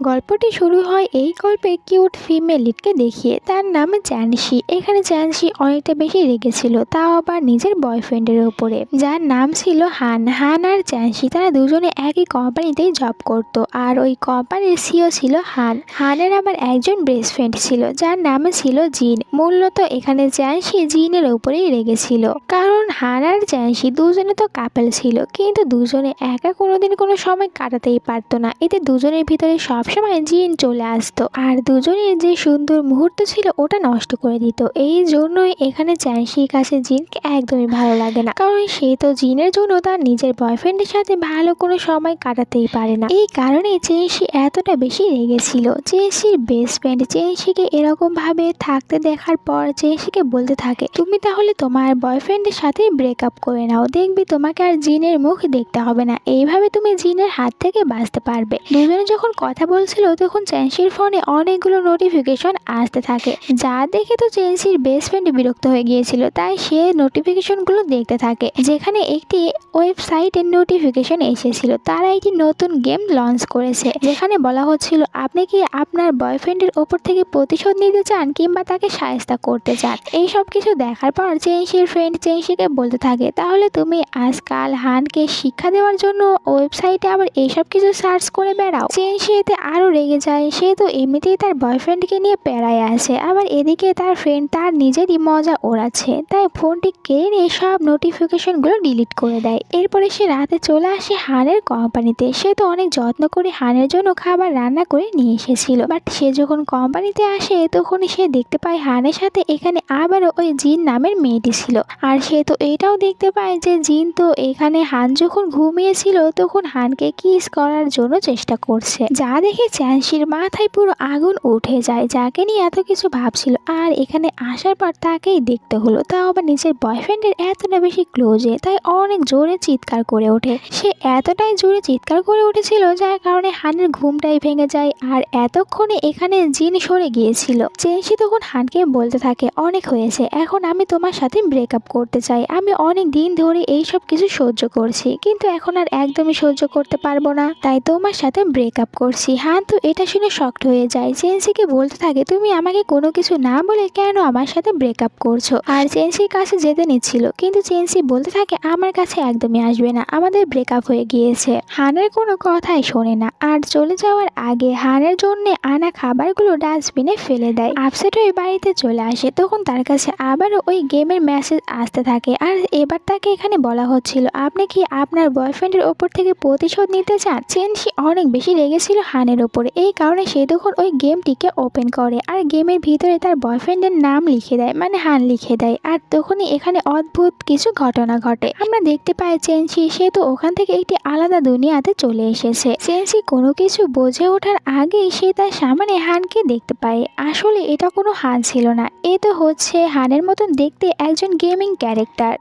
গল্পটি শুরু হয় এই গল্পে কিউট ফিমেল লিডকে দেখিয়ে। তার নাম চ্যানসি। এখানে চ্যানসি অনেকটা বেশি রেগেছিল, তাও আবার নিজের বয়ফ্রেন্ডের উপরে, যার নাম ছিল হান। হান আর চ্যানসি তারা দুজনে একই কোম্পানিতেই জব করত, আর ওই কোম্পানির সিও ছিল হান। হানের আবার একজন বেস্ট ফ্রেন্ড ছিল যার নাম ছিল জিন। মূলত এখানে চ্যানসি জিনের উপরেই রেগেছিল, কারণ হান আর চ্যানসি দুজনে তো কাপল ছিল, কিন্তু দুজনে একা কোনোদিন কোনো সময় কাটাতেই পারতো না। এতে দুজনের ভিতরে সবসময় জিন চলে আসতো আর দুজনের যে সুন্দর মুহূর্ত ছিল ওটা নষ্ট করে দিত। এই জন্যই এখানে চ্যানসির কাছে জিনকে একদমই ভালো লাগে না, কারণ সে তো জিনের জন্য তার নিজের বয়ফ্রেন্ডের সাথে ভালো কোনো সময় কাটাতেই পারে না। এই কারণে চ্যানসি এতটা বেশি রেগেছিল। চ্যানসির বেস্ট ফ্রেন্ড চ্যানসিকে এরকম ভাবে থাকতে দেখার পর চ্যানসিকে বলতে থাকে, তুমি তাহলে তোমার বয়ফ্রেন্ডের সাথে ব্রেকআপ করে নাও, দেখবি তোমাকে আর জিনের মুখ দেখতে হবে না, এইভাবে তুমি জিনের হাত থেকে বাঁচতে পারবে। দুজনে যখন কথা বলছিল তখন চ্যানসির ফোনে অনেকগুলো নোটিফিকেশন আসতে থাকে, যা দেখে তো চ্যানসির বেস্ট ফ্রেন্ড বিরক্ত হয়ে গিয়েছিল। তাই সে নোটিফিকেশনগুলো দেখতে থাকে, যেখানে একটি ওয়েবসাইটের নোটিফিকেশন এসেছিল। তারা একটি নতুন গেম লঞ্চ করেছে, যেখানে বলা হচ্ছিল আপনি কি আপনার বয়ফ্রেন্ডের ওপর থেকে প্রতিশোধ নিতে চান কিংবা তাকে সাহায্য করতে চান। এই সব কিছু দেখার পর চ্যানসির ফ্রেন্ড চ্যানসিকে বলতে থাকে, তাহলে তুমি আজকাল হানকে শিক্ষা দেওয়ার জন্য ওয়েবসাইটে আবার এইসব কিছু সার্চ করে বেড়াও। চ্যানসি এতে আরো রেগে যায়। সে তো এমনিতেই তার বয়ফ্রেন্ডকে নিয়ে প্যারায় আছে, আবার এদিকে তার ফ্রেন্ড তার নিজেরই মজা ওড়াচ্ছে। তাই ফোনটি কেড়ে নিয়ে সব নোটিফিকেশনগুলো ডিলিট করে দেয়। এরপরে সে রাতে চলে আসে হানের কোম্পানিতে। সে তো অনেক যত্ন করে হানের জন্য খাবার রান্না করে নিয়ে এসেছিল, বাট সে যখন কোম্পানিতে আসে তখন সে দেখতে পায় হানের সাথে এখানে আবারও ওই জিন নামের মেয়েটি ছিল। আর সে তো এটাও দেখতে পায় যে জিন তো এখানে হান যখন ঘুমিয়েছিল তখন হানকে কিস করার জন্য চেষ্টা করছে, যা দেখে চ্যানসির মাথায় পুরো আগুন উঠে যায়। যাকে নিয়ে এত কিছু ভাবছিল আর এখানে আসার পর তাকেই দেখতে হলো, তাও আবার নিজের বয়ফ্রেন্ডের এতটা বেশি ক্লোজে। তাই অনেক জোরে চিৎকার করে ওঠে। সে এতটাই জোরে চিৎকার করে উঠেছিল যার কারণে হানের ঘুমটাই ভেঙে যায়। আর এতক্ষণে এখানে জিন সরে গিয়েছিল। চ্যানসি তখন হানকে বলতে থাকে, অনেক হয়েছে, এখন আমি তোমার সাথে ব্রেকআপ করতে চাই। আমি অনেক দিন ধরে এইসব কিছু সহ্য করছি, কিন্তু এখন আর একদমই সহ্য করতে পারবো না, তাই তোমার সাথে ব্রেকআপ করছি। হান তো এটা শুনে শকড হয়ে যায়। চ্যানসিকে বলতে থাকে, তুমি আমাকে কোনো কিছু না বলে কেন আমার সাথে ব্রেকআপ করছো। আর চ্যানসির কাছে যেতে নিচ্ছিল, কিন্তু চ্যানসি বলতে থাকে, আমার কাছে একদমই আসবে না, আমাদের ব্রেকআপ হয়ে গিয়েছে। হানের কোনো কথাই শোনে না, আর চলে যাওয়ার আগে হানের জন্য আনা খাবারগুলো ডাস্টবিনে ফেলে দেয়। আপসেট হয়ে বাড়িতে চলে আসে, তখন তার কাছে আবারও ওই গেমের মেসেজ আসতে থাকে। আর এবার তাকে এখানে বলা হচ্ছিল, আপনি কি আপনার বয়ফ্রেন্ডের ওপর থেকে প্রতিশোধ নিতে চান। চ্যানসি অনেক বেশি রেগেছিল হানের ওপরে, এই কারণে সে তখন ওই গেমটিকে ওপেন করে আর গেমের ভিতরে তার বয়ফ্রেন্ডের নাম লিখে দেয়, মানে হান লিখে দেয়। আর তখনই এখানে অদ্ভুত কিছু ঘটনা ঘটে। আমরা দেখতে পাই চ্যানসি সে তো ওখান থেকে একটি আলাদা দুনিয়াতে চলে এসেছে। চ্যানসি কোনো কিছু বুঝে ওঠার আগেই সে তার সামনে হানকে দেখতে পায়। আসলে এটা কোনো হান ছিল না, এ তো হচ্ছে হানের মতন দেখতে একজন গেমিং ক্যারেক্টার।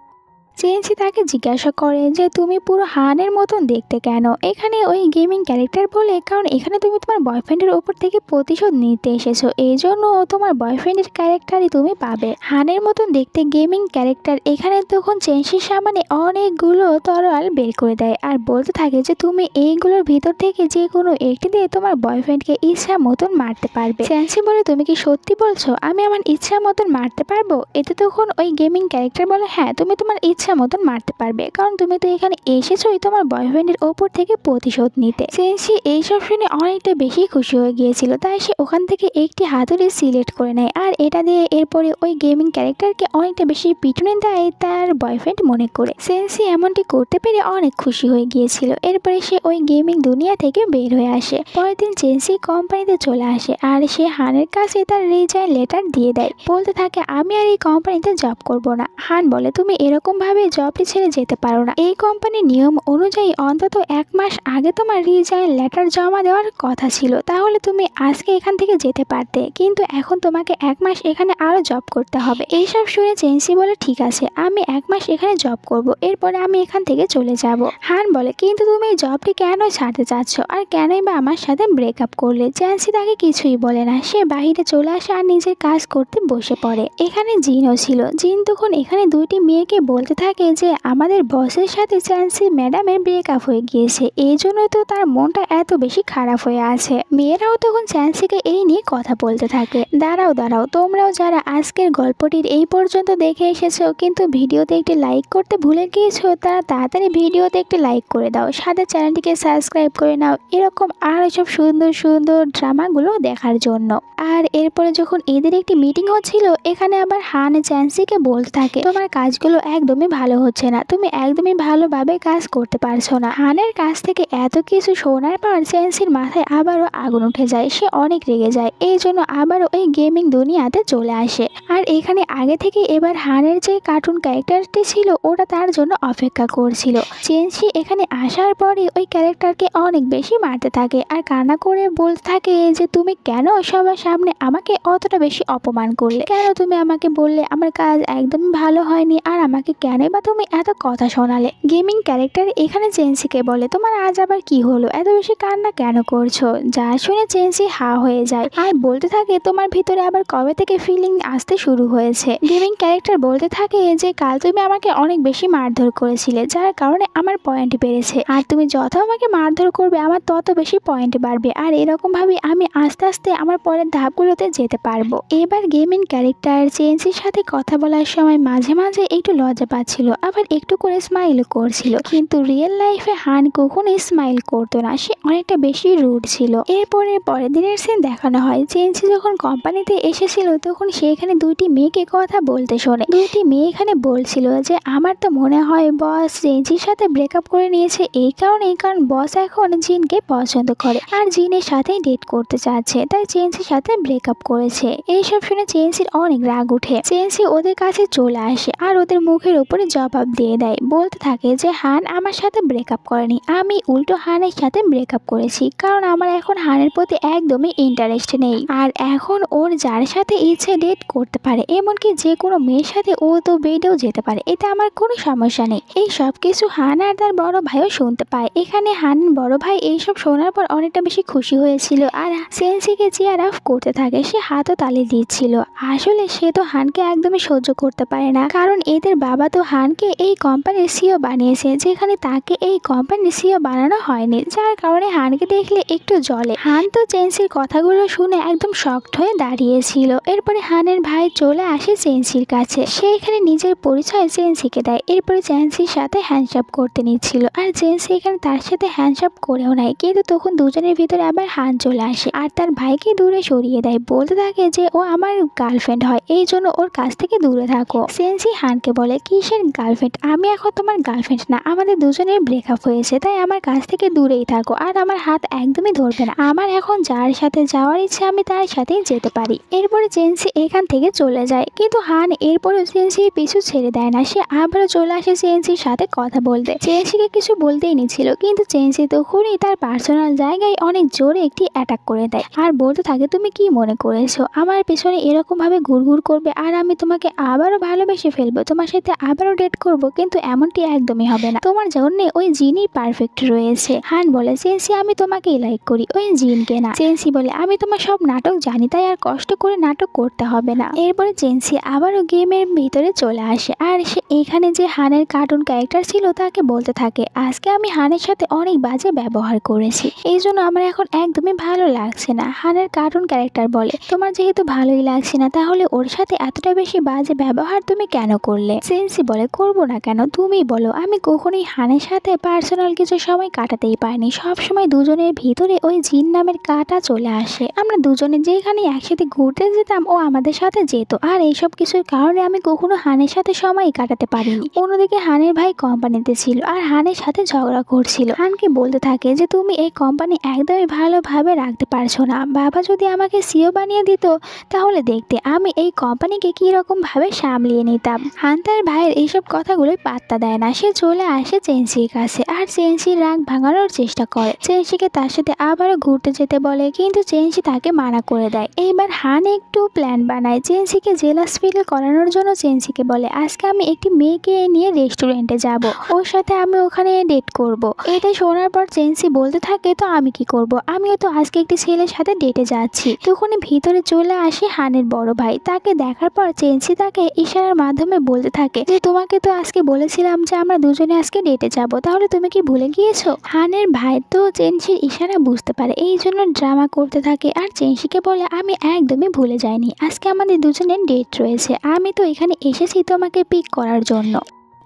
চ্যানসি তাকে জিজ্ঞাসা করে যে তুমি পুরো হানের মতন দেখতে কেন। এখানে ওই গেমিং ক্যারেক্টার বলে, কারণ এখানে তুমি তোমার বয়ফ্রেন্ডের ওপর থেকে প্রতিশোধ নিতে এসেছো, এই জন্য তোমার বয়ফ্রেন্ডের ক্যারেক্টারই তুমি পাবে। হানের মতন দেখতে গেমিং ক্যারেক্টার এখানে তখন চ্যানসির সামনে অনেকগুলো তরোয়াল বের করে দেয় আর বলতে থাকে যে তুমি এইগুলোর ভিতর থেকে যে কোনো একটি দিয়ে তোমার বয়ফ্রেন্ডকে ইচ্ছা মতন মারতে পারবে। চ্যানসি বলে, তুমি কি সত্যি বলছো আমি আমার ইচ্ছা মতন মারতে পারবো। এতে তখন ওই গেমিং ক্যারেক্টার বলে, হ্যাঁ তুমি তোমার ইচ্ছা মতন মারতে পারবে, কারণ তুমি তো এখানে এসেছোই তোমার বয়ফ্রেন্ডের ওপর থেকে প্রতিশোধ নিতে। চ্যানসি এইসব শুনে অনেকটা বেশি খুশি হয়ে গিয়েছিল, তাই সে ওখান থেকে একটি হাতুড়ি সিলেক্ট করে নেয় আর এটা দিয়ে এরপরে ওই গেমিং ক্যারেক্টারকে অনেকটা বেশি পিটুনি দেয় তার বয়ফ্রেন্ড মনে করে। চ্যানসি এমনটি করতে পেরে অনেক খুশি হয়ে গিয়েছিল। এরপরে সে ওই গেমিং দুনিয়া থেকে বের হয়ে আসে। পরের দিন চ্যানসি কোম্পানিতে চলে আসে আর সে হানের কাছে তার রিজাইন লেটার দিয়ে দেয়। বলতে থাকে, আমি আর এই কোম্পানিতে জব করব না। হান বলে, তুমি এরকম ভাবে জবটি ছেড়ে যেতে পারো না। এই কোম্পানির নিয়ম অনুযায়ী অন্তত 1 মাস আগে তোমার রিজাইন লেটার জমা দেওয়ার কথা ছিল, তাহলে তুমি আজকে এখান থেকে যেতে পারতে, কিন্তু এখন তোমাকে 1 মাস এখানে আরো জব করতে হবে। এইসব শুনে চ্যানসি বলে, ঠিক আছে আমি 1 মাস এখানে জব করব, এরপরে আমি এখান থেকে চলে যাব। হান বলে, কিন্তু তুমি এই জবটি কেন ছাড়তে চাচ্ছ আর কেনই বা আমার সাথে ব্রেকআপ করলে। চ্যানসি তাকে কিছুই বলে না, সে বাহিরে চলে আসে আর নিজের কাজ করতে বসে পড়ে। এখানে জিনও ছিল। জিন তখন এখানে দুইটি মেয়েকে বলতে থাকে যে আমাদের বসের সাথে চ্যান্সি ম্যাডামের ব্রেকআপ হয়ে গিয়েছে, এই জন্যই তো তার মনটা এত বেশি খারাপ হয়ে আছে। মেয়েরাও তখন চ্যান্সিকে এই নিয়ে কথা বলতে থাকে। দাঁড়াও তোমরাও যারা আজকের গল্পটির এই পর্যন্ত দেখে এসেছো কিন্তু ভিডিওতে একটি লাইক করতে ভুলে গিয়েছো, তারা তাড়াতাড়ি ভিডিওতে একটি লাইক করে দাও, সাথে চ্যানেলটিকে সাবস্ক্রাইব করে নাও এরকম আরো সব সুন্দর সুন্দর ড্রামাগুলো দেখার জন্য। আর এরপরে যখন এদের একটি মিটিং হচ্ছিল, এখানে আবার হান চ্যান্সিকে বলতে থাকে তোমার কাজগুলো একদমই ভালো হচ্ছে না, তুমি একদমই ভালোভাবে কাজ করতে পারছো না। হানের কাছ থেকে এত কিছু শোনার পর চ্যান্সির মাথায় আবারও আগুন উঠে যায়, সে অনেক রেগে যায়, এই জন্য আবারও ওই গেমিং দুনিয়াতে চলে আসে। আর এখানে আগে থেকে এবার হানের যে কার্টুন ক্যারেক্টারটি ছিল ওটা তার জন্য অপেক্ষা করছিল। চ্যান্সি এখানে আসার পরে ওই ক্যারেক্টারকে অনেক বেশি মারতে থাকে আর কান্না করে বলতে থাকে যে তুমি কেন সবার সামনে আমাকে অতটা বেশি অপমান করলে, কেন তুমি আমাকে বললে আমার কাজ একদমই ভালো হয়নি, আর আমাকে কেনই বা তুমি এত কথা শোনালে। গেমিং ক্যারেক্টার এখানে চ্যান্সিকে বলে তোমার আজ আবার কি হলো, এত বেশি কান্না কেন করছো। যা শুনে চ্যান্সি হা হয়ে যায় আর বলতে থাকে তোমার ভিতরে আবার কবে থেকে ফিলিং আসতে শুরু হয়েছে। গেমিং ক্যারেক্টার বলতে থাকে যে কাল তুমি আমাকে অনেক বেশি মারধর করেছিলে, যার কারণে আমার পয়েন্ট বেড়েছে, আর তুমি যত আমাকে মারধর করবে আমার তত বেশি পয়েন্ট বাড়বে, আর এরকম ভাবে আমি আস্তে আস্তে আমার পরের ধাপগুলোতে যেতে পারবো। এবার গেমিং ক্যারেক্টার চ্যান্সির সাথে কথা বলার সময় মাঝে মাঝে একটু লজ্জা পাচ্ছিল, আবার একটু করে স্মাইলও করছিল, কিন্তু রিয়েল লাইফে হান কখনোই স্মাইল করতো না, সে অনেকটা বেশি রুড ছিল। এরপরে পরের দিনের সিন দেখানো হয় চ্যান্সি যখন কোম্পানিতে এসেছিল তখন সে এখানে দুইটি মেয়েকে কথা বলতে শোনে। দুইটি মেয়ে এখানে বলছিল যে আমার তো মনে হয় বস চ্যান্সির সাথে ব্রেকআপ করে নিয়েছে এই কারণ বস এখন জিনকে পছন্দ করে আর জিনের সাথেই ডেট করতে চাচ্ছে, তাই চ্যান্সির সাথে ব্রেকআপ করেছে। এইসব শুনে চ্যান্সির অনেক রাগ উঠে। চ্যান্সি ওদের কাছে চলে আসে আর ওদের মুখের উপরে জবাব দিয়ে দেয়, বলতে থাকে যে হান আমার সাথে ব্রেকআপ করেনি, আমি উল্টো হানের সাথে ব্রেকআপ করেছি, কারণ আমার এখন হানের প্রতি একদমই ইন্টারেস্ট নেই, আর এখন ওর যার সাথে ইচ্ছে ডেট করতে পারে, এমনকি যে কোনো মেয়ের সাথে ও তো বেডেও যেতে পারে, এতে আমার কোনো সমস্যা নেই। এই সব কিছু হান আর তার বড় ভাইও শুনতে পায়। এখানে হান বড় ভাই এইসব শোনার পর অনেকটা বেশি খুশি হয়েছিল আর চ্যান্সিকে চিয়ার আপ করতে থাকে, সে হাতও তালি দিচ্ছিল। আসলে সে তো হানকে একদমই সহ্য করতে পারে না, কারণ এদের বাবা তো হানকে এই কোম্পানির সিও বানিয়েছে, যেখানে তাকে এই কোম্পানির সিও বানানো হয়নি, যার কারণে হানকে দেখলে একটু জ্বলে। হান তো চ্যান্সির কথাগুলো শুনে একদম শকড হয়ে দাঁড়িয়েছিল। এরপরে হানের ভাই চলে আসে চ্যান্সির কাছে, সে এখানে নিজের পরিচয় চ্যান্সিকে দেয়। এরপরে চ্যান্সির সাথে হ্যান্ডশপ করতে নিচ্ছিল আর চ্যান্সি এখানে তার সাথে হ্যান্ডশপ করেও নেয়, কিন্তু তখন দুজনের ভিতরে আবার হান চলে আসে আর তার ভাইকে দূরে সরিয়ে দেয়, বলতে থাকে যে ও আমার গার্লফ্রেন্ড হয়, এই জন্য ওর কাছ থেকে দূরে থাকো। চ্যান্সি হানকে বলে কিসের গার্লফ্রেন্ড, আমি এখন তোমার গার্লফ্রেন্ড না, আমাদের দুজনের ব্রেকআপ হয়েছে, তাই আমার কাছ থেকে দূরেই থাকো আর আমার হাত একদমই ধরবে না, আমার এখন যার সাথে যাওয়ার ইচ্ছে আমি তার সাথেই যেতে পারি। এরপরে চ্যান্সি এখান থেকে চলে যায়, কিন্তু হান এরপরে চ্যান্সির পিছু ছেড়ে দেয় না, সে আবারও চলে আসে চ্যান্সির সাথে কথা বলতে। চ্যান্সিকে কিছু বলতেই নিচ্ছিল, কিন্তু চ্যান্সি তখনই তার পার্সোনাল জায়গায় অনেক জোরে একটি অ্যাটাক করে দেয় আর বলতে থাকে তুমি কি মনে করেছো আমার পেছনে এরকম ভাবে ঘুরঘুর করবে আর আমি তোমাকে আবারও ভালোবেসে ফেলবো, তোমার সাথে আবারও ডেট করব, কিন্তু এমনটি একদমই হবে না, তোমার জন্য ওই জিনই পারফেক্ট রয়েছে। হান বলে চ্যান্সি আমি তোমাকেই লাইক করি, ওই জিনকে না। চ্যান্সি বলে আমি তোমার সব নাটক জানি, তাই আর কষ্ট করে নাটক করতে হবে না। এরপরে চ্যান্সি আবারও গেমের ভিতরে চলে আসে আর সে এখানে যে হানের কার্টুন ক্যারেক্টার ছিল তাকে বলতে থাকে আজকে আমি হানের সাথে অনেক বাজে ব্যবহার করেছি, এই জন্য আমার এখন একদমই ভালো লাগছে না। হানের কার্টুন ক্যারেক্টার বলে তোমার যেহেতু ভালোই লাগছে না তাহলে ওর সাথে এতটা বেশি বাজে ব্যবহার তুমি কেন করলে। চ্যান্সি বলে করবো না কেন, তুমি বলো, আমি কখনোই হানের সাথে পার্সোনাল কিছু সময় কাটাতেই পারিনি, সব সময় দুজনের ভিতরে ওই জিন নামের কাটা চলে আসে, আমরা দুজনে যেখানে একসাথে ঘুরতে যেতাম ও আমাদের সাথে যেত, আর এইসব কিছুর কারণে আমি কখনো হানের সাথে সময় কাটাতে পারিনি। অন্যদিকে হানের ভাই কোম্পানিতে ছিল আর হানের সাথে ঝগড়া করছিল। হানকে বলতে থাকে যে তুমি এই কোম্পানি একদমই ভালোভাবে রাখতে পারছো না, বাবা যদি আমাকে সিও বানিয়ে দিত তাহলে দেখতে আমি এই কোম্পানিকে কি রকম ভাবে সামলিয়ে নিতাম। হান তার ভাইয়ের এইসব কথাগুলোই পাত্তা দেয় না, সে চলে আসে চ্যান্সির কাছে আর চ্যান্সির রাগ ভাঙানোর চেষ্টা করে, চ্যান্সিকে তার সাথে আবারও ঘুরতে যেতে বলে, কিন্তু চ্যান্সি তাকে মানা করে দেয়। এইবার হান একটু প্ল্যান বানায় চ্যান্সিকে জেলাস ফিল করানোর জন্য। চ্যান্সিকে বলে আজকে আমি একটি মেয়েকে নিয়ে রেস্টুরেন্টে যাব, ওর সাথে আমি ওখানে ডেট করব। এটা শোনার পর চ্যান্সি বলতে থাকে তো আমি কি করব, আমিও তো আজকে একটি ছেলের সাথে ডেটে যাচ্ছি। তখনই ভিতরে চলে আসে হানের বড় ভাই, তাকে দেখার পর চ্যান্সি তাকে ইশারার মাধ্যমে বলতে থাকে যে তোমাকে তো আজকে বলেছিলাম যে আমরা দুজনে আজকে ডেটে যাব, তাহলে তুমি কি ভুলে গিয়েছো? হানের ভাই তো চেনসির ইশারা বুঝতে পারে, এই জন্য ড্রামা করতে থাকে আর চেনসিকে বলে আমি একদমই ভুলে যাইনি, আজকে আমাদের দুজনের ডেট রয়েছে, আমি তো এখানে এসেছি তোমাকে পিক করার জন্য।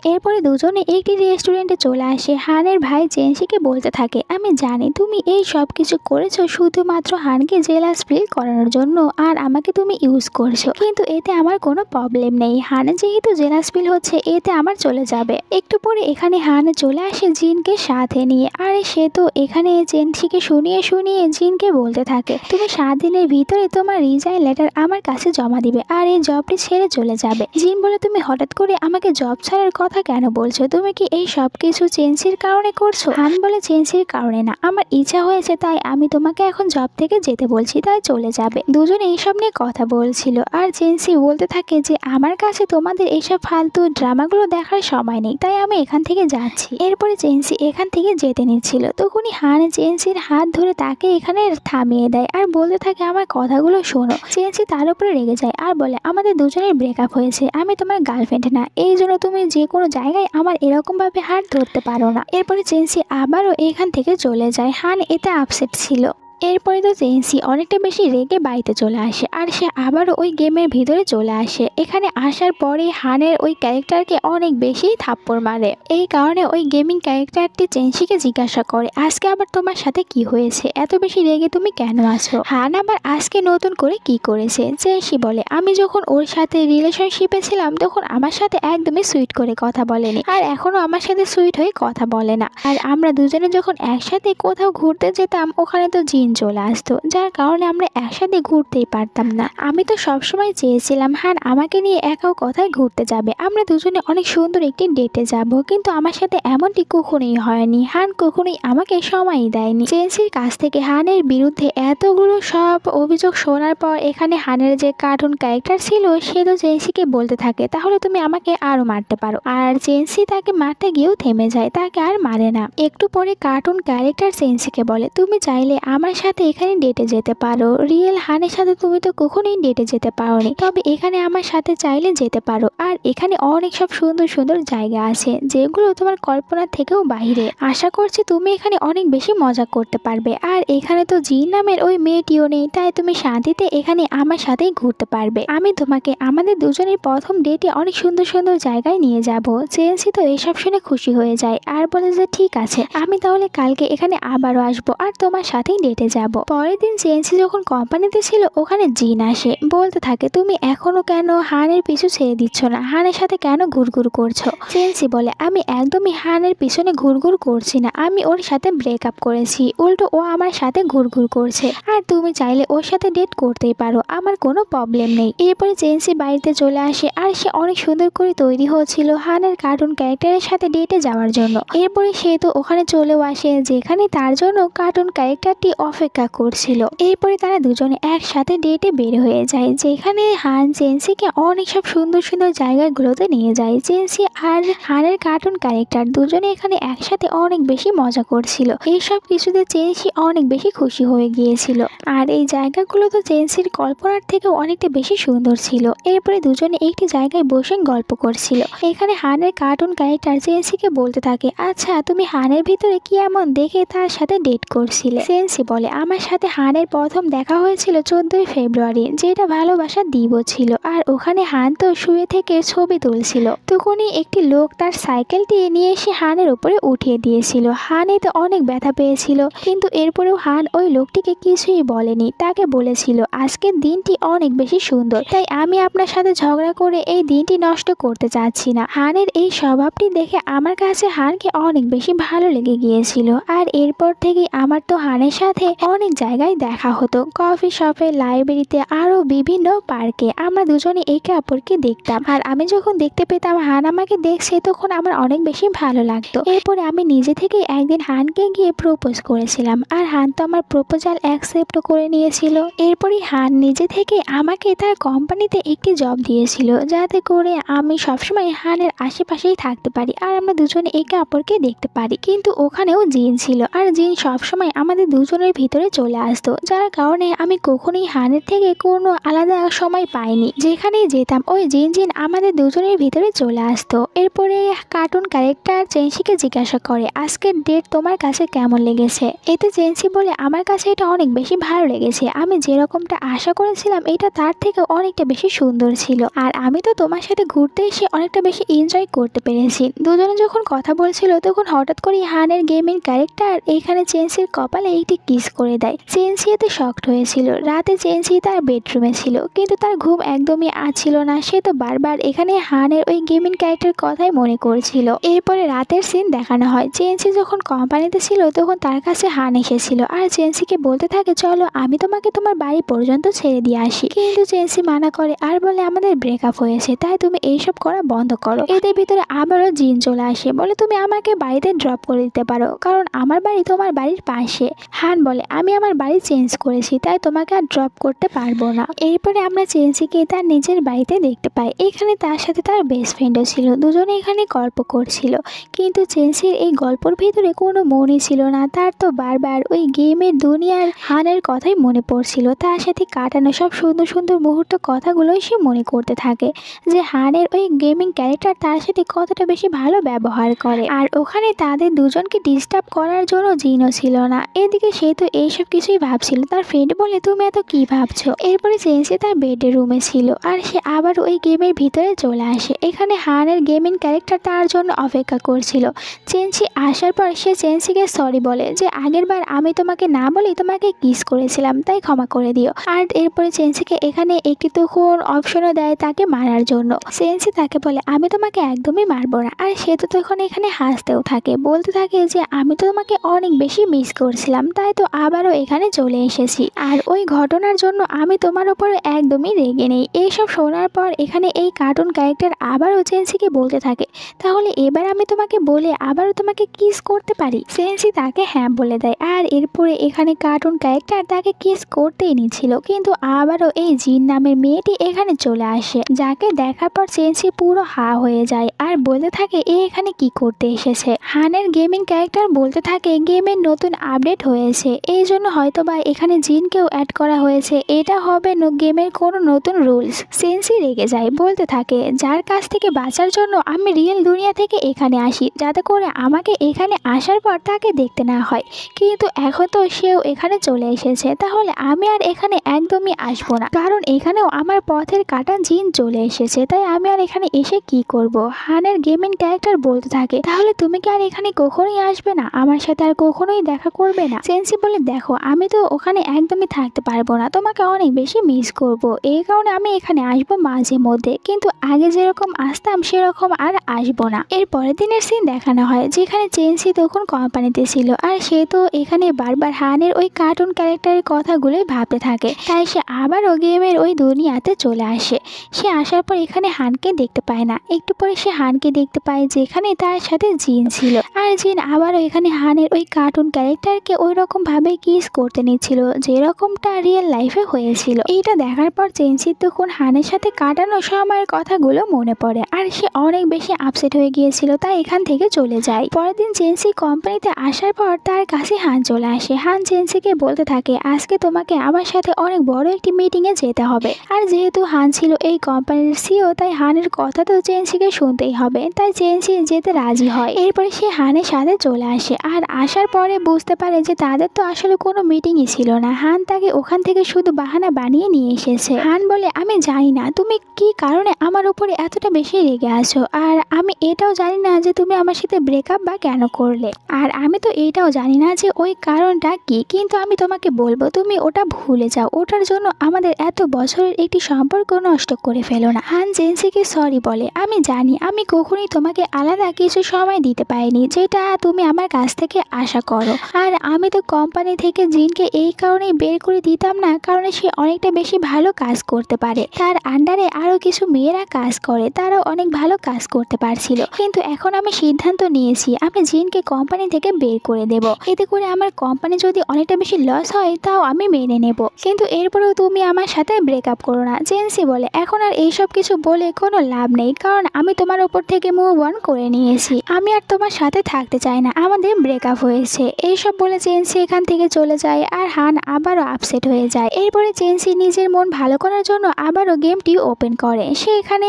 এরপরে দুজনে একটি রেস্টুরেন্টে চলে আসে। হানের ভাই চেনসিকে বলতে থাকে আমি জানি তুমি এই সব কিছু করেছো শুধুমাত্র হানকে জেলাস ফিল করানোর জন্য আর আমাকে তুমি ইউজ করছো, কিন্তু এতে আমার কোনো প্রবলেম নেই। হানে যেহেতু জেলাস ফিল হচ্ছে এতে আমার চলে যাবে। একটু পরে এখানে হানে চলে আসে জিনকে সাথে নিয়ে, আর সে তো এখানে চেনসিকে শুনিয়ে শুনিয়ে জিনকে বলতে থাকে তুমি 7 দিনের ভিতরে তোমার রিজাইন লেটার আমার কাছে জমা দিবে আর এই জবটি ছেড়ে চলে যাবে। জিন বলে তুমি হঠাৎ করে আমাকে জব ছাড়ার কথা কেন বলছো, তুমি কি এই সব কিছু চেনসির কারণে করছো? হান বলে চেনসির কারণে না, আমার ইচ্ছা হয়েছে তাই আমি তোমাকে এখন জব থেকে যেতে বলছি, তাই চলে যাবে। দুজনে এইসব নিয়ে কথা বলছিল আর চেনসি বলতে থাকে যে আমার কাছে তোমাদের এইসব ফালতু ড্রামাগুলো দেখার সময় নেই, তাই আমি এখান থেকে যাচ্ছি। এরপরে চেনসি এখান থেকে যেতে নিচ্ছিল, তখনই হান চেনসির হাত ধরে তাকে এখানে থামিয়ে দেয় আর বলতে থাকে আমার কথাগুলো শোনো। চেনসি তার উপরে রেগে যায় আর বলে আমাদের দুজনের ব্রেকআপ হয়েছে, আমি তোমার গার্লফ্রেন্ড না, এই জন্য তুমি যে কোনো জায়গায় আমার এরকম ভাবে হাত ধরতে পারো না। এরপরে চেনসি আবারও এখান থেকে চলে যায়। হান এতে আপসেট ছিল। এরপরে তো চেনসি অনেকটা বেশি রেগে বাড়িতে চলে আসে আর সে আবারও ওই গেমের ভিতরে চলে আসে। এখানে আসার পরে হানের ওই ক্যারেক্টারকে অনেক বেশি থাপ্পড় মারে। এই কারণে ওই গেমিং ক্যারেক্টারটি চেনসিকে জিজ্ঞাসা করে আজকে আবার তোমার সাথে কি হয়েছে, এত বেশি রেগে তুমি কেন আছো? হান আবার আজকে নতুন করে কি করেছে? চেনসি বলে আমি যখন ওর সাথে রিলেশনশিপে ছিলাম তখন আমার সাথে একদমই সুইট করে কথা বলেনি আর এখনো আমার সাথে সুইট হয়ে কথা বলে না, আর আমরা দুজনে যখন একসাথে কোথাও ঘুরতে যেতাম ওখানে তো জিন চলে আসতো, যার কারণে আমরা একসাথে ঘুরতেই পারতাম না। আমি তো সবসময় চেয়েছিলাম হান আমাকে নিয়ে একাও কোথায় ঘুরতে যাবে, আমরা দুজনে অনেক সুন্দর একটি ডেটে যাব, কিন্তু আমার সাথে এমনটি কখনোই হয়নি। হান কখনোই আমাকে সময়ই দেয়নি। চেনসির কাছ থেকে হানের বিরুদ্ধে এতগুলো সব অভিযোগ শোনার পর এখানে হানের যে কার্টুন ক্যারেক্টার ছিল সে তো চেনসিকে বলতে থাকে তাহলে তুমি আমাকে আরো মারতে পারো, আর চেনসি তাকে মারতে গিয়েও থেমে যায়, তাকে আর মারে না। একটু পরে কার্টুন ক্যারেক্টার চেনসিকে বলে তুমি চাইলে আমার সাথে এখানে ডেটে যেতে পারো, রিয়েল হানের সাথে তুমি তো কখনোই ডেটে যেতে পারোনি, তবে এখানে আমার সাথে চাইলে যেতে পারো, আর এখানে অনেক সব সুন্দর সুন্দর জায়গা আছে যেগুলো তোমার কল্পনার থেকেও বাইরে, আশা করছি তুমি এখানে অনেক বেশি মজা করতে পারবে, আর এখানে তো জি নামের ওই মেয়েটিও নেই, তাই তুমি শান্তিতে এখানে আমার সাথেই ঘুরতে পারবে, আমি তোমাকে আমাদের দুজনের প্রথম ডেটে অনেক সুন্দর সুন্দর জায়গায় নিয়ে যাব। চেনসি তো এসব শুনে খুশি হয়ে যায় আর বলে যে ঠিক আছে আমি তাহলে কালকে এখানে আবারও আসবো আর তোমার সাথেই ডেটে যাব। পরের দিন চেনসি যখন কোম্পানিতে ছিল ওখানে জিন আসে, বলতে থাকে তুমি এখনো কেন হানের পিছু ছেড়ে দিচ্ছ না, হানের সাথে কেন ঘুরঘুর করছো? চেনসি বলে আমি একদমই হানের পিছনে ঘুরঘুর করছি না, আমি ওর সাথে ব্রেকআপ করেছি, উল্টো ও আমার সাথে ঘুরঘুর করছে, আর তুমি চাইলে ওর সাথে ডেট করতেই পারো, আমার কোনো প্রবলেম নেই। এরপরে চেনসি বাড়িতে চলে আসে আর সে অনেক সুন্দর করে তৈরি হচ্ছিল হানের কার্টুন ক্যারেক্টারের সাথে ডেটে যাওয়ার জন্য। এরপরে সে তো ওখানে চলেও আসে যেখানে তার জন্য কার্টুন ক্যারেক্টারটি অপেক্ষা করছিল। এরপরে তারা দুজনে একসাথে ডেটে বের হয়ে যায়, যেখানে হান চেনসিকে অনেক সব সুন্দর সুন্দর জায়গাগুলোতে নিয়ে যায়। চেনসি আর হানের কার্টুন ক্যারেক্টার দুজনে এখানে একসাথে অনেক বেশি মজা করছিল, এইসব কিছুতে চেনসি অনেক বেশি খুশি হয়ে গিয়েছিল, আর এই জায়গাগুলো তো চেনসির কল্পনার থেকেও অনেকটা বেশি সুন্দর ছিল। এরপরে দুজনে একটি জায়গায় বসে গল্প করছিল। এখানে হানের কার্টুন ক্যারেক্টার চেনসিকে বলতে থাকে আচ্ছা তুমি হানের ভিতরে কি এমন দেখে তার সাথে ডেট করছিলে? চেনসি বলে আমার সাথে হানের প্রথম দেখা হয়েছিল 14ই ফেব্রুয়ারি, যেটা ভালোবাসার দিবস ছিল, আর ওখানে হান তো শুয়ে থেকে ছবি তুলছিল, তখনই একটি লোক তার সাইকেলটি নিয়ে এসে হানের উপরে উঠিয়ে দিয়েছিল। হান এতে অনেক ব্যথা পেয়েছিল, কিন্তু এরপরেও হান ওই লোকটিকে কিছুই বলেনি, তাকে বলেছিল আজকের দিনটি অনেক বেশি সুন্দর, তাই আমি আপনার সাথে ঝগড়া করে এই দিনটি নষ্ট করতে চাচ্ছি না। হানের এই স্বভাবটি দেখে আমার কাছে হানকে অনেক বেশি ভালো লেগে গিয়েছিল, আর এরপর থেকে আমার তো হানের সাথে অনেক জায়গায় দেখা হতো, কফি শপে, লাইব্রেরিতে, আরো বিভিন্ন পার্কে আমরা দুজনে একে অপরকে দেখতাম, আর আমি যখন দেখতে পেতাম হান আমাকে দেখছে তখন আমার অনেক বেশি ভালো লাগতো। এরপরে আমি নিজে থেকে একদিন হানকে গিয়ে প্রপোজ করেছিলাম, আর হান তো আমার প্রপোজাল অ্যাকসেপ্ট করে নিয়েছিল। এরপরই হান নিজে থেকে আমাকে তার কোম্পানিতে একটি জব দিয়েছিল, যাতে করে আমি সবসময় হানের আশেপাশেই থাকতে পারি আর আমরা দুজনে একে অপরকে দেখতে পারি। কিন্তু ওখানেও জিন ছিল, আর জিন সবসময় আমাদের দুজনের ভিতরে চলে আসতো, যার কারণে আমি কখনোই হানের থেকে কোনো আলাদা সময় পাইনি। যেখানেই যেতাম ওই জিন জিন আমাদের দুজনের ভিতরে চলে আসতো। এরপরে কার্টুন ক্যারেক্টার চেনসিকে জিজ্ঞাসা করে আজকের ডেট তোমার কাছে কেমন লেগেছে। এতে চেনসি বলে আমার কাছে এটা অনেক বেশি ভালো লেগেছে, আমি যেরকমটা আশা করেছিলাম এটা তার থেকে অনেকটা বেশি সুন্দর ছিল, আর আমি তো তোমার সাথে ঘুরতে এসে অনেকটা বেশি এনজয় করতে পেরেছি। দুজনে যখন কথা বলছিল তখন হঠাৎ করে হানের গেমিং ক্যারেক্টার এখানে চেনসির কপালে একটি কিস করে দেয়। চেনসি এতে শকড হয়েছিল। রাতে চেনসি তার বেডরুমে ছিল, কিন্তু তার ঘুম একদমই আসছিল না। সে তো বারবার এখানে হানের ওই গেমিং ক্যারেক্টার কথাই মনে করছিল। এরপরে রাতের সিন দেখানো হয়, চেনসি যখন কোম্পানিতে ছিল তখন তার কাছে হান এসেছিল আর চেনসিকে বলতে থাকে চলো আমি তোমাকে তোমার বাড়ি পর্যন্ত ছেড়ে দিয়ে আসি, কিন্তু চেনসি মানা করে আর বলে আমাদের ব্রেকআপ হয়েছে, তাই তুমি এইসব করা বন্ধ করো। এদের ভিতরে আবারও জিন চলে আসে, বলে তুমি আমাকে বাড়িতে ড্রপ করে দিতে পারো, কারণ আমার বাড়ি তোমার বাড়ির পাশে। হান বলে আমি আমার বাড়ি চেঞ্জ করেছি, তাই তোমাকে আর ড্রপ করতে পারবো না। এরপরে আমরা চেনসিকে তার নিজের বাড়িতে দেখতে পাই। এখানে তার সাথে তার বেস্ট ফ্রেন্ডও ছিল, দুজনে এখানে গল্প করছিল, কিন্তু চেনসির এই গল্পের ভিতরে কোনো মনই ছিল না। তার তো বারবার ওই গেমের দুনিয়ার হানের কথাই মনে পড়ছিল, তার সাথে কাটানো সব সুন্দর সুন্দর মুহূর্ত কথাগুলোই সে মনে করতে থাকে, যে হানের ওই গেমিং ক্যারেক্টার তার সাথে কতটা বেশি ভালো ব্যবহার করে, আর ওখানে তাদের দুজনকে ডিস্টার্ব করার জন্য জিনও ছিল না। এদিকে সে তো এইসব কিছুই ভাবছিল। তার ফ্রেন্ড বলে তুমি এত কি ভাবছো। এরপরে চেনসি তার বেডের রুমে ছিল আর সে আবার ওই গেমের ভিতরে চলে আসে। এখানে হানের গেমিং ক্যারেক্টার তার জন্য অপেক্ষা করছিল। চেনসি আসার পর সে চেনসিকে সরি বলে যে আগের বার আমি তোমাকে না বলি তোমাকে কিস করেছিলাম, তাই ক্ষমা করে দিও। আর এরপরে চেনসিকে এখানে একটি তখন অপশনও দেয় তাকে মারার জন্য। চেনসি তাকে বলে আমি তোমাকে একদমই মারবো না, আর সে তো তখন এখানে হাসতেও থাকে, বলতে থাকে যে আমি তো তোমাকে অনেক বেশি মিস করছিলাম, তাই তো আবারও এখানে চলে এসেছি, আর ওই ঘটনার জন্য আমি তোমার উপর একদমই রেগে নেই। এইসব শোনার পর এখানে এই কার্টুন ক্যারেক্টার আবারও চেনসিকে বলতে থাকে তাহলে এবার আমি তোমাকে বলে আবারও তোমাকে কিস করতে পারি। চেনসি তাকে হ্যাঁ বলে দেয়, আর এরপরে এখানে কার্টুন ক্যারেক্টার তাকে কিস করতেই নিচ্ছিল, কিন্তু আবারও এই জিন নামের মেয়েটি এখানে চলে আসে, যাকে দেখার পর চেনসি পুরো হা হয়ে যায় আর বলতে থাকে এ এখানে কি করতে এসেছে। হানের গেমিং ক্যারেক্টার বলতে থাকে গেমের নতুন আপডেট হয়েছে, এই জন্য হয়তোবা এখানে জিনকেও অ্যাড করা হয়েছে, এটা হবে গেমের কোনো নতুন রুলস। চেনসি রেগে যায়, বলতে থাকে যার কাছ থেকে বাঁচার জন্য আমি রিয়েল দুনিয়া থেকে এখানে আসি, যাতে করে আমাকে এখানে আসার পর তাকে দেখতে না হয়, কিন্তু এখন তো সেও এখানে চলে এসেছে, তাহলে আমি আর এখানে একদমই আসবো না, কারণ এখানেও আমার পথের কাটা জিন চলে এসেছে, তাই আমি আর এখানে এসে কি করব। হানের গেমিং ক্যারেক্টার বলতে থাকে তাহলে তুমি কি আর এখানে কখনোই আসবে না, আমার সাথে আর কখনোই দেখা করবে না। চেনসি বলে দেখো আমি তো ওখানে একদমই থাকতে পারবো না, তোমাকে অনেক বেশি মিস করব, এই কারণে আমি এখানে আসবো মাঝে মধ্যে, কিন্তু আগে যেরকম আসতাম সেরকম আর আসবো না। এর পরের দিনের সিন দেখানো হয়, যেখানে চেনসি তখন কোম্পানিতে ছিল, আর সে তো এখানে বারবার হানের ওই কার্টুন ক্যারেক্টারের কথাগুলোই ভাবতে থাকে, তাই সে আবারও গেমের ওই দুনিয়াতে চলে আসে। সে আসার পর এখানে হানকে দেখতে পায় না, একটু পরে সে হানকে দেখতে পায় যেখানে তার সাথে জিন ছিল, আর জিন আবারও এখানে হানের ওই কার্টুন ক্যারেক্টারকে ওই রকম ভাবে কিস করতে নিচ্ছিল যেরকমটা রিয়েল লাইফে হয়েছিল। এইটা দেখার পর চেনসি তখন হানের সাথে কাটানো সময়ের কথাগুলো মনে পড়ে, আর সে অনেক বেশি আপসেট হয়ে গিয়েছিল, তাই এখান থেকে চলে যায়। পরের দিন চেনসি কোম্পানিতে আসার পর তার কাছে হান চলে আসে। হান চেনসিকে বলতে থাকে আজকে তোমাকে আমার সাথে অনেক বড় একটি মিটিং এ যেতে হবে, আর যেহেতু হান ছিল এই কোম্পানির সিও, তাই হানের কথা তো চেনসিকে শুনতেই হবে, তাই চেনসি যেতে রাজি হয়। এরপরে সে হানের সাথে চলে আসে, আর আসার পরে বুঝতে পারে যে তাদের তো আসলে কোনো মিটিংই ছিল না, হান তাকে ওখান থেকে শুধু বাহানা বানিয়ে নিয়ে এসেছে। হান বলে আমি জানি না তুমি কি কারণে আমার উপরে এতটা বেশি রেগে আছো, আর আমি এটাও জানি না যে তুমি আমার সাথে ব্রেকআপ বা কেন করলে, আর আমি তো এটাও জানি না যে ওই কারণটা কি, কিন্তু আমি তোমাকে বলবো তুমি ওটা ভুলে যাও, ওটার জন্য আমাদের এত বছরের একটি সম্পর্ক নষ্ট করে ফেলো না। হান চেনসিকে সরি বলে আমি জানি আমি কখনোই তোমাকে আলাদা কিছু সময় দিতে পারিনি যেটা তুমি আমার কাছ থেকে আশা করো, আর আমি তো কোম্পানি থেকে জিনকে এই কারণেই বের করে দিতাম না কারণ সে অনেকটা বেশি ভালো কাজ করতে পারে, তার আন্ডারে আরো কিছু মেয়েরা কাজ করে, তারাও অনেক ভালো কাজ করতে পারছিল, কিন্তু এখন আমি সিদ্ধান্ত নিয়েছি আমি জিনকে কোম্পানি থেকে বের করে দেব, এতে করে আমার কোম্পানি যদি অনেকটা বেশি লস হয় তাও আমি মেনে নেব, কিন্তু এরপরেও তুমি আমার সাথে ব্রেকআপ করো না। চেনসি বলে এখন আর এইসব কিছু বলে কোনো লাভ নেই, কারণ আমি তোমার উপর থেকে মুভ অন করে নিয়েছি, আমি আর তোমার সাথে থাকতে চাই না, আমাদের ব্রেকআপ হয়েছে। এইসব বলে চেনসি এখান থেকে চলে যায় আর হান আবারও আপসেট হয়ে যায়। এরপরে চেনসি নিজের মন ভালো করার জন্য আবারও গেমটি ওপেন করে। সে এখানে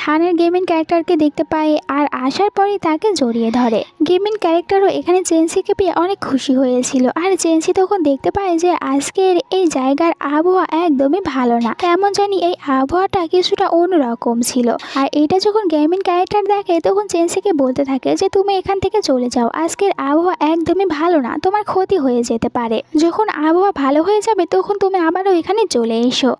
হানের গেমিং ক্যারেক্টারকে দেখতে পায় আর আসার পরেই তাকে জড়িয়ে ধরে। গেমিং ক্যারেক্টারও এখানে চেনসিকে পেয়ে অনেক খুশি হয়েছিল। আর চেনসি তখন দেখতে পায় যে আজকের এই জায়গার আবহাওয়া একদমই ভালো না, কেমন জানি এই আবহাওয়াটা কিছুটা অন্যরকম ছিল। আর এটা যখন গেমিং ক্যারেক্টার দেখে তখন চেনসিকে বলতে থাকে যে তুমি এখান থেকে চলে যাও, আজকের আবহাওয়া একদমই ভালো না, তোমার ক্ষতি হয়ে যেতে পারে। যখন আবহাওয়া ভালো হয়ে যাবে তখন তুমি আবারও এখানে চলে এসো।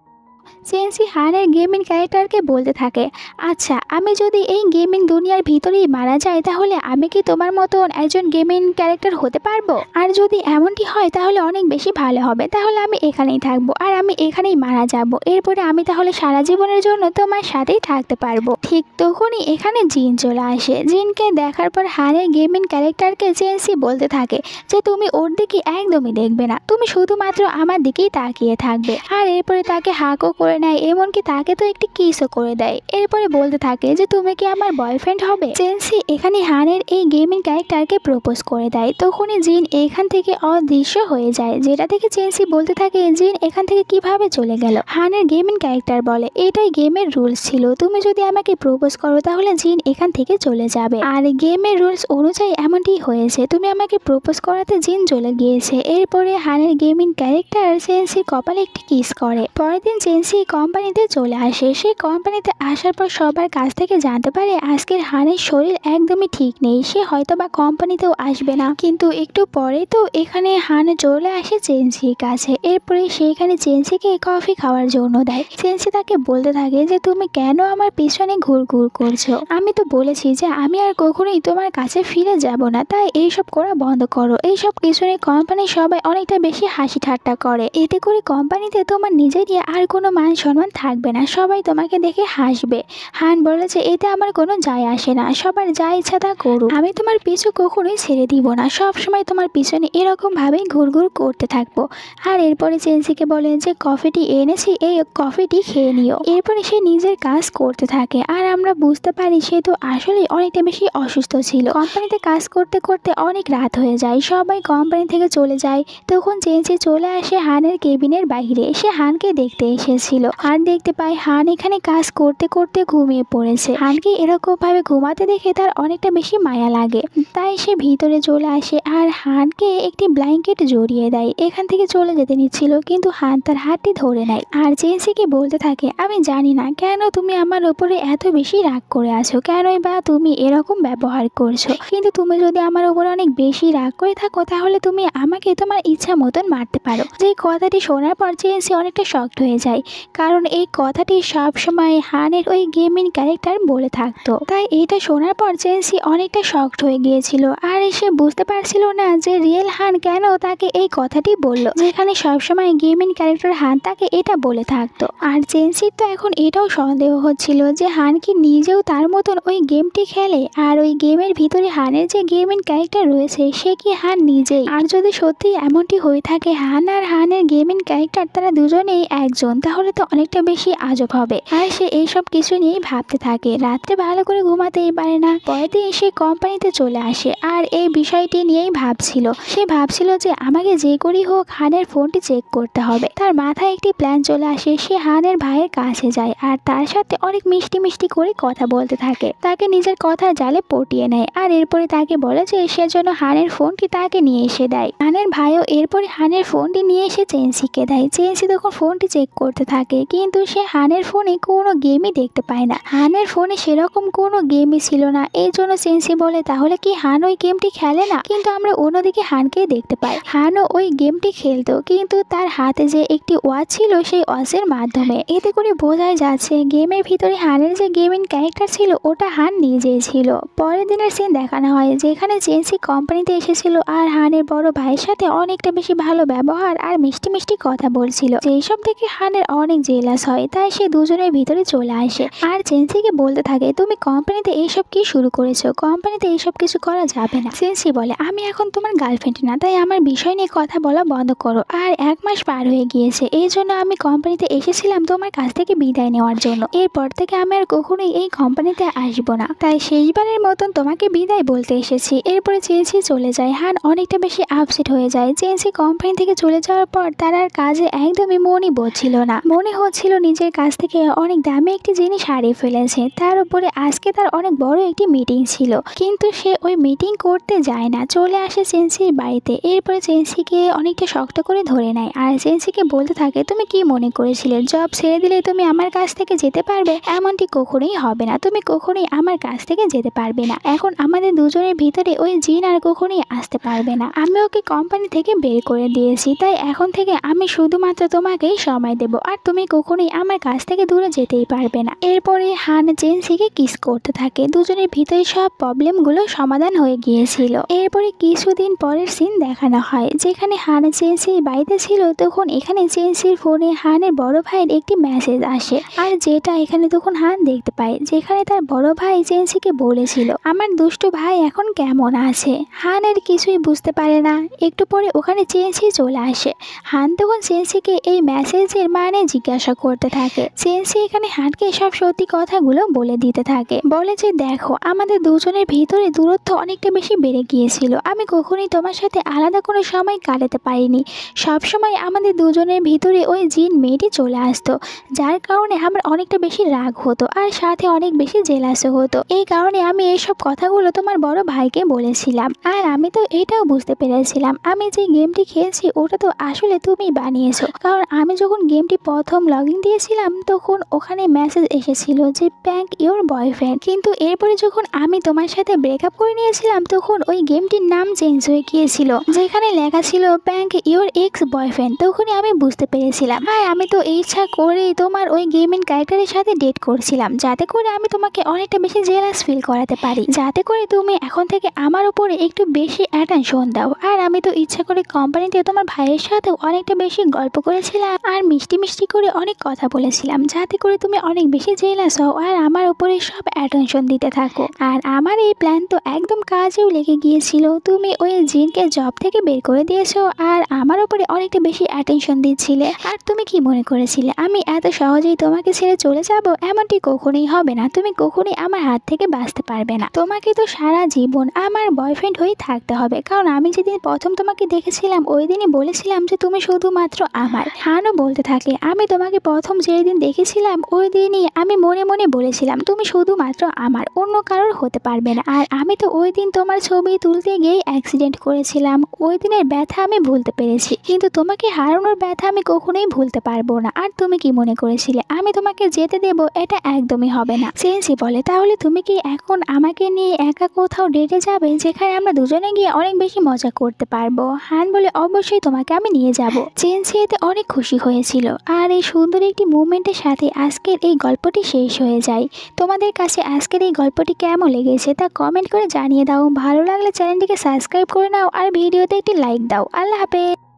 চেনসি হানের গেমিং ক্যারেক্টারকে বলতে থাকে, আচ্ছা আমি যদি এই গেমিং দুনিয়ার ভিতরেই মারা যাই তাহলে আমি কি তোমার মতন একজন গেমিং ক্যারেক্টার হতে পারবো? আর যদি এমনটি হয় তাহলে অনেক বেশি ভালো হবে, তাহলে আমি এখানেই থাকবো আর আমি এখানেই মারা যাব। এরপরে আমি তাহলে সারা জীবনের জন্য তোমার সাথেই থাকতে পারবো। ঠিক তখনই এখানে জিন চলে আসে। জিনকে দেখার পর হানের গেমিং ক্যারেক্টারকে চেনসি বলতে থাকে যে তুমি ওর দিকে একদমই দেখবে না, তুমি শুধুমাত্র আমার দিকেই তাকিয়ে থাকবে। আর এরপরে তাকে হাঁকও করে নেয়, এমনকি তাকে তো একটি কিসও করে দেয়। এরপরে বলতে থাকে যে তুমি কি আমার বয়ফ্রেন্ড হবে? চেনসি এখানে হানের এই গেমিং ক্যারেক্টারকে প্রপোজ করে দেয়। তখনই জিন এখান থেকে অদৃশ্য হয়ে যায়, যেটা থেকে চেনসি বলতে থাকে জিন এখান থেকে কিভাবে চলে গেল। হানের গেমিং ক্যারেক্টার বলে এটাই গেমের রুলস ছিল, তুমি যদি আমাকে প্রপোজ করো তাহলে জিন এখান থেকে চলে যাবে। আর গেমের রুলস অনুযায়ী এমনটি হয়েছে, তুমি আমাকে প্রপোজ করাতে জিন চলে গিয়েছে। এরপরে হানের গেমিং ক্যারেক্টার চেনসির কপালে একটি কিস করে। পরের দিন চেনসি কোম্পানিতে চলে আসে। সে কোম্পানিতে আসার পর সবার কাছ থেকে জানতে পারে আজকের হানের শরীর একদমই ঠিক নেই, সে হয়তো বা কোম্পানিতেও আসবে না। কিন্তু একটু পরে তো এখানে হান চলে আসে চেনসির কাছে। এরপরে সে এখানে চেনসিকে কফি খাওয়ার জন্য দেয়। চেনসি তাকে বলতে থাকে যে তুমি কেন আমার পিছনে ঘুরঘুর করছো? আমি তো বলেছি যে আমি আর কখনোই তোমার কাছে ফিরে যাব না, তাই এইসব করা বন্ধ করো। এইসব কিছু নিয়ে কোম্পানির সবাই অনেকটা বেশি হাসি ঠাট্টা করে, এতে করে কোম্পানিতে তোমার নিজেরই আর কোনো মান সম্মান থাকবে না, সবাই তোমাকে দেখে হাসবে। হান বলেছে এতে আমার কোনো যায় আসে না, সবার যা ইচ্ছা তা করুক, আমি তোমার পিছু কখনোই ছেড়ে দিব না, সব সময় তোমার পিছনে এরকম ভাবেই ঘুরঘুর করতে থাকবো। আর এরপরে চেনসিকে বলে যে কফিটি এনেছি, এই কফিটি খেয়ে নিও। এরপরে সে নিজের কাজ করতে থাকে আর আমরা বুঝতে পারি সে তো আসলে অনেকটা বেশি অসুস্থ ছিল। কোম্পানিতে কাজ করতে করতে অনেক রাত হয়ে যায়, সবাই কোম্পানি থেকে চলে যায়। তখন চেনসি চলে আসে হানের কেবিনের বাইরে। সে হানকে দেখতে এসেছিল আর দেখতে পায় হান এখানে কাজ করতে করতে ঘুমিয়ে পড়েছে। হানকে এরকম ভাবে ঘুমাতে দেখে তার অনেকটা বেশি মায়া লাগে, তাই সে ভিতরে চলে আসে আর হানকে একটি ব্ল্যাঙ্কেট জড়িয়ে দেয়। এখান থেকে চলে যেতে নিচ্ছিল কিন্তু হান তার হাতটি ধরে নেয় আর চেনসিকে বলতে থাকে আমি জানি না কেন তুমি আমার উপরে এত বেশি রাগ করে আছো, কেনই বা তুমি এরকম ব্যবহার করছো, কিন্তু তুমি যদি আমার উপরে অনেক বেশি রাগ করে থাকো তাহলে তুমি আমাকে তোমার ইচ্ছা মতন মারতে পারো। যে কথাটি শোনার পর চেনসি অনেকটা শকড হয়ে যায়, কারণ এই কথাটি সব সময় হানের ওই গেমিং ক্যারেক্টার বলে থাকতো। তাই এটা শোনার পর চেনসি অনেকটা শকড হয়ে গিয়েছিল আর সে বুঝতে পারছিল না যে রিয়েল হান কেন তাকে এই কথাটি বলল, যেখানে সবসময় গেমিং ক্যারেক্টার হান তাকে এটা বলে থাকতো। আর চেনসির তো এখন এটাও সন্দেহ হচ্ছিল যে হান কি নিজেও তার মতন ওই গেমটি খেলে, আর ওই গেমের ভিতরে হানের যে গেমিং ক্যারেক্টার রয়েছে সে কি হান নিজেই। আর যদি সত্যি এমনটি হয়ে থাকে হান আর হানের গেমিং ক্যারেক্টার তারা দুজনেই একজন, তাহলে তো অনেকটা বেশি আজব হবে। আর সে এইসব কিছু নিয়েই ভাবতে থাকে, রাত্রে ভালো করে ঘুমাতেই পারে না। পরের দিন সে কোম্পানিতে চলে আসে আর এই বিষয়টি নিয়েই ভাবছিল। সে ভাবছিল যে আমাকে যে করেই হোক হানের ফোনটি চেক করতে হবে। তার মাথায় একটি প্ল্যান চলে আসে, সে হানের ভাইয়ের কাছে যায় আর তার সাথে অনেক মিষ্টি মিষ্টি করে কথা বলতে থাকে, তাকে নিজের কথার জালে পটিয়ে নেয়। আর এরপরে তাকে বলে যে সে যেন হানের ফোনটি তাকে নিয়ে এসে দেয়। হানের ভাইও এরপরে হানের ফোনটি নিয়ে এসে চেনসিকে দেয়। চেনসি তখন ফোনটি চেক করতে থাকে কিন্তু সে হানের ফোনে কোনো গেমই দেখতে পায় না। হানের ফোনে সেরকম কোনো গেমই ছিল না। এই জন্য চেনসি বলে তাহলে কি হান ওই গেমটি খেলে না? কিন্তু আমরা অন্যদিকে হানকেই দেখতে পাই, হানও ওই গেমটি খেলতো কিন্তু তার হাতে যে একটি ওয়াচ ছিল সেই ওয়াচের মাধ্যমে। এতে করে বোঝাই যাচ্ছে গেমের ভিতরে হানের যে গেমিং ক্যারেক্টার ছিল ওটা হান নিজেই ছিল। পরের দিনের সিন দেখানো হয় যেখানে চেনসি কোম্পানিতে এসেছিল আর হানের বড় ভাইয়ের সাথে অনেকটা বেশি ভালো ব্যবহার আর মিষ্টি মিষ্টি কথা বলছিল, যেসব দেখে হানের অনেক অনেক জেলাস হয়, তাই সে দুজনের ভিতরে চলে আসে আর চেনসিকে বলতে থাকে, তুমি কোম্পানিতে এইসব কি শুরু করেছো? কোম্পানিতে এইসব কিছু করা যাবে না। চেনসি বলে, আমি এখন তোমার গার্লফ্রেন্ড না, তাই আমার বিষয় নিয়ে কথা বলা বন্ধ করো। আর 1 মাস পার হয়ে গিয়েছে, এই জন্য আমি কোম্পানিতে এসেছিলাম তোমার কাছ থেকে বিদায় নেওয়ার জন্য। এরপর থেকে আমি আর কখনোই এই কোম্পানিতে আসবো না, তাই শেষবারের মতন তোমাকে বিদায় বলতে এসেছি। এরপরে চেনসি চলে যায়। হান অনেকটা বেশি আপসেট হয়ে যায়। চেনসি কোম্পানি থেকে চলে যাওয়ার পর তার আর কাজে একদমই মনই বসছিল না। মনে হচ্ছিল নিজের কাছ থেকে অনেক দামি একটি জিনিস হারিয়ে ফেলেছে। তার উপরে আজকে তার অনেক বড় একটি মিটিং ছিল, কিন্তু সে ওই মিটিং করতে যায় না, চলে আসে চেনসির বাড়িতে। এরপরে চেনসিকে অনেকটা শক্ত করে ধরে নেয় আর চেনসিকে বলতে থাকে, তুমি কি মনে করেছিলে জব ছেড়ে দিলে তুমি আমার কাছ থেকে যেতে পারবে? এমনটি কখনোই হবে না, তুমি কখনোই আমার কাছ থেকে যেতে পারবে না। এখন আমাদের দুজনের ভিতরে ওই জিন আর কখনোই আসতে পারবে না। আমি ওকে কোম্পানি থেকে বের করে দিয়েছি, তাই এখন থেকে আমি শুধুমাত্র তোমাকেই সময় দেব, আর তুমি কখনোই আমার কাছ থেকে দূরে যেতেই পারবে না। এরপরে হান চেনসিকে কিস করতে থাকে। দুজনের ভিতরে সব প্রবলেমগুলো সমাধান হয়ে গিয়েছিল। এরপরে কিছুদিন পরের সিন দেখানো হয়, যেখানে হান চেনসির বাড়িতে ছিল। তখন এখানে চেনসির ফোনে হানের বড় ভাইয়ের একটি মেসেজ আসে, আর যেটা এখানে তখন হান দেখতে পায়, যেখানে তার বড় ভাই চেনসিকে বলেছিল, আমার দুষ্টু ভাই এখন কেমন আছে। হান এর কিছুই বুঝতে পারে না। একটু পরে ওখানে চেনসি চলে আসে। হান তখন চেনসিকে এই মেসেজের মানে জিজ্ঞাসা করতে থাকে। চেনসি এখানে হানকে সব সত্যি কথাগুলো বলে দিতে থাকে। বলে যে, দেখো, আমাদের দুজনের ভিতরে দূরত্ব অনেকটা বেশি বেড়ে গিয়েছিল। আমি কখনোই তোমার সাথে আলাদা কোনো সময় কাটাতে পারিনি। সব সময় আমাদের দুজনের ভিতরে ওই জিন মেয়েটি চলে আসতো, যার কারণে আমার অনেকটা বেশি রাগ হতো আর সাথে অনেক বেশি জেলাসও হতো। এই কারণে আমি এইসব কথাগুলো তোমার বড় ভাইকে বলেছিলাম। আর আমি তো এটাও বুঝতে পেরেছিলাম, আমি যে গেমটি খেলছি ওটা তো আসলে তুমি বানিয়েছো, কারণ আমি যখন গেমটি প্রথম লগ ইন দিয়েছিলাম তখন ওখানে মেসেজ এসেছিল যে প্র্যাঙ্ক ইওর বয়ফ্রেন্ড, কিন্তু এরপরে যখন আমি তোমার সাথে ব্রেকআপ করে নিয়েছিলাম তখন ওই গেমটির নাম চেঞ্জ হয়ে গিয়েছিল, যেখানে লেখা ছিল প্র্যাঙ্ক ইওর এক্স বয়ফ্রেন্ড। তখনই আমি বুঝতে পেরেছিলাম, আর আমি তো ইচ্ছা করে তোমার ওই গেমিং ক্যারেক্টারের সাথে ডেট করছিলাম, যাতে করে আমি তোমাকে অনেকটা বেশি জেলাস ফিল করাতে পারি, যাতে করে তুমি এখন থেকে আমার উপরে একটু বেশি অ্যাটেনশন দাও। আর আমি তো ইচ্ছা করে কোম্পানিতে তোমার ভাইয়ের সাথে অনেকটা বেশি গল্প করেছিলাম আর মিষ্টি মিষ্টি করে অনেক কথা বলেছিলাম, যাতে করে তুমি অনেক বেশি জেলাস হও আর আমার উপরে সব অ্যাটেনশন দিতে থাকো। আর আমার এই প্ল্যান তো একদম কাজেও লেগে গিয়েছিল। তুমি ওই জিনকে জব থেকে বের করে দিয়েছো আর আমার উপরে অনেকটা বেশি অ্যাটেনশন দিচ্ছিলে। আর তুমি কি মনে করেছিলে আমি এত সহজেই তোমাকে ছেড়ে চলে যাব? এমনটি কখনোই হবে না। তুমি কখনোই আমার হাত থেকে বাঁচতে পারবে না। তোমাকে তো সারা জীবন আমার বয়ফ্রেন্ড হয়েই থাকতে হবে, কারণ আমি যেদিন প্রথম তোমাকে দেখেছিলাম ওই দিনই বলেছিলাম যে তুমি শুধুমাত্র আমার। হানও বলতে থাকে, আমি তোমাকে প্রথম যেদিন দেখেছিলাম ওই দিনই আমি মনে মনে বলেছিলাম তুমি শুধুমাত্র আমার, অন্য কারোর হতে পারবে না। আর আমি তো ওই দিন তোমার ছবি তুলতে গিয়ে অ্যাক্সিডেন্ট করেছিলাম। ওই দিনের ব্যথা আমি ভুলতে পেরেছি, কিন্তু তোমাকে হারানোর ব্যথা আমি কখনোই ভুলতে পারবো না। আর তুমি কি মনে করেছিলে আমি তোমাকে যেতে দেব? এটা একদমই হবে না। চেনসি বলে, তাহলে তুমি কি এখন আমাকে নিয়ে একা কোথাও ডেটে যাবে, যেখানে আমরা দুজনে গিয়ে অনেক বেশি মজা করতে পারবো? হান বলে, অবশ্যই তোমাকে আমি নিয়ে যাব। চেনসি এতে অনেক খুশি হয়েছিল। আর এই সুন্দর একটি মুভমেন্টের সাথে আজকের এই গল্পটি শেষ হয়ে যায়। তোমাদের কাছে আজকের এই গল্পটি কেমন লেগেছে তা কমেন্ট করে জানিয়ে দাও। ভালো লাগলে চ্যানেলটিকে সাবস্ক্রাইব করে নাও আর ভিডিওতে একটি লাইক দাও। আল্লাহ হাফেজ।